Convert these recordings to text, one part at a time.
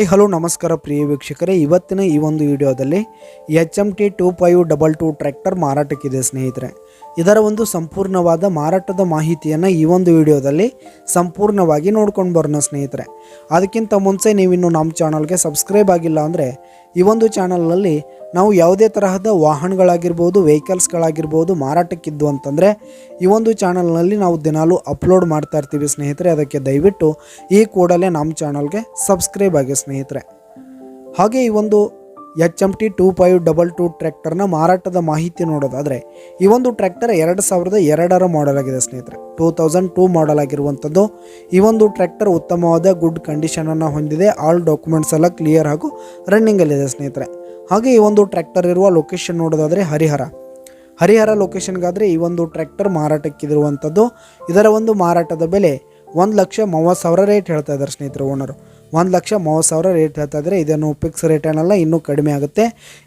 Hello ನಮಸ್ಕಾರ ಪ್ರಿಯ ವೀಕ್ಷಕರೇ, ಇವತ್ತಿನ ಈ ಒಂದು ವಿಡಿಯೋದಲ್ಲಿ HMT 2522 ಟ್ರ್ಯಾಕ್ಟರ್ ಮಾರಾಟಕ್ಕಿದೆ ಸ್ನೇಹಿತರೆ. ಇದರ ಒಂದು ಸಂಪೂರ್ಣವಾದ ಮಾರಾಟದ ಮಾಹಿತಿಯನ್ನು ಈ ಒಂದು ವಿಡಿಯೋದಲ್ಲಿ ಸಂಪೂರ್ಣವಾಗಿ ನೋಡ್ಕೊಂಡು ಬರೋಣ ಸ್ನೇಹಿತರೆ. ಅದಕ್ಕಿಂತ ಮುಂಚೆ ನೀವಿನ್ನು ನಮ್ಮ ಚಾನಲ್ಗೆ ಸಬ್ಸ್ಕ್ರೈಬ್ ಆಗಿಲ್ಲ ಅಂದರೆ ಈ ಒಂದು ಚಾನಲ್ನಲ್ಲಿ ನಾವು ಯಾವುದೇ ತರಹದ ವಾಹನಗಳಾಗಿರ್ಬೋದು, ವೆಹಿಕಲ್ಸ್ಗಳಾಗಿರ್ಬೋದು ಮಾರಾಟಕ್ಕಿದ್ದು ಅಂತಂದರೆ ಈ ಒಂದು ಚಾನಲ್ನಲ್ಲಿ ನಾವು ದಿನಾಲೂ ಅಪ್ಲೋಡ್ ಮಾಡ್ತಾ ಇರ್ತೀವಿ ಸ್ನೇಹಿತರೆ. ಅದಕ್ಕೆ ದಯವಿಟ್ಟು ಈ ಕೂಡಲೇ ನಮ್ಮ ಚಾನಲ್ಗೆ ಸಬ್ಸ್ಕ್ರೈಬ್ ಆಗಿ ಸ್ನೇಹಿತರೆ. ಹಾಗೆ ಈ ಒಂದು HMT 2522 ಟ್ರ್ಯಾಕ್ಟರ್ನ ಮಾರಾಟದ ಮಾಹಿತಿ ನೋಡೋದಾದರೆ ಈ ಒಂದು ಟ್ರ್ಯಾಕ್ಟರ್ 2002 ಮಾಡೆಲ್ ಆಗಿದೆ ಸ್ನೇಹಿತರೆ. 2002 ಮಾಡೆಲ್ ಆಗಿರುವಂಥದ್ದು. ಈ ಒಂದು ಟ್ರ್ಯಾಕ್ಟರ್ ಉತ್ತಮವಾದ ಗುಡ್ ಕಂಡೀಷನನ್ನು ಹೊಂದಿದೆ. ಆಲ್ ಡಾಕ್ಯುಮೆಂಟ್ಸ್ ಎಲ್ಲ ಕ್ಲಿಯರ್ ಹಾಗೂ ರನ್ನಿಂಗಲ್ಲಿದೆ ಸ್ನೇಹಿತರೆ. ಹಾಗೆ ಈ ಒಂದು ಟ್ರ್ಯಾಕ್ಟರ್ ಇರುವ ಲೊಕೇಶನ್ ನೋಡೋದಾದರೆ ಹರಿಹರ ಲೊಕೇಶನ್ಗಾದರೆ ಈ ಒಂದು ಟ್ರ್ಯಾಕ್ಟರ್ ಮಾರಾಟಕ್ಕಿರುವಂಥದ್ದು. ಇದರ ಒಂದು ಮಾರಾಟದ ಬೆಲೆ 1,30,000 ರೇಟ್ ಹೇಳ್ತಾ ಇದ್ದಾರೆ ಸ್ನೇಹಿತರೆ. ಓನರು 1,30,000 ರೇಟ್ ಹೇಳ್ತಾ ಇದ್ದಾರೆ. ಇದನ್ನು ಫಿಕ್ಸ್ ರೇಟ್ ಏನಲ್ಲ, ಇನ್ನೂ ಕಡಿಮೆ ಆಗುತ್ತೆ.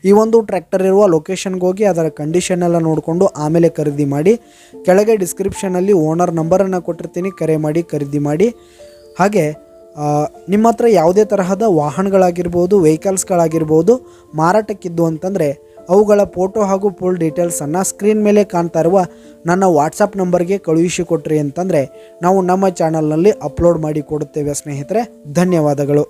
ಈ ಒಂದು ಟ್ರ್ಯಾಕ್ಟರ್ ಇರುವ ಲೊಕೇಶನ್ಗೆ ಹೋಗಿ ಅದರ ಕಂಡೀಷನ್ ಎಲ್ಲ ನೋಡಿಕೊಂಡು ಆಮೇಲೆ ಖರೀದಿ ಮಾಡಿ. ಕೆಳಗೆ ಡಿಸ್ಕ್ರಿಪ್ಷನಲ್ಲಿ ಓನರ್ ನಂಬರನ್ನು ಕೊಟ್ಟಿರ್ತೀನಿ, ಕರೆ ಮಾಡಿ ಖರೀದಿ ಮಾಡಿ. ಹಾಗೆ ನಿಮ್ಮ ಹತ್ರ ಯಾವುದೇ ತರಹದ ವಾಹನಗಳಾಗಿರ್ಬೋದು, ವೆಹಿಕಲ್ಸ್ಗಳಾಗಿರ್ಬೋದು ಮಾರಾಟಕ್ಕಿದ್ದು ಅಂತಂದರೆ ಅವುಗಳ ಫೋಟೋ ಹಾಗೂ ಫುಲ್ ಡೀಟೇಲ್ಸನ್ನು ಸ್ಕ್ರೀನ್ ಮೇಲೆ ಕಾಣ್ತಾ ಇರುವ ನನ್ನ ವಾಟ್ಸಪ್ ನಂಬರ್ಗೆ ಕಳುಹಿಸಿ ಕೊಟ್ರಿ ಅಂತಂದರೆ ನಾವು ನಮ್ಮ ಚಾನಲ್ನಲ್ಲಿ ಅಪ್ಲೋಡ್ ಮಾಡಿ ಕೊಡುತ್ತೇವೆ ಸ್ನೇಹಿತರೆ. ಧನ್ಯವಾದಗಳು.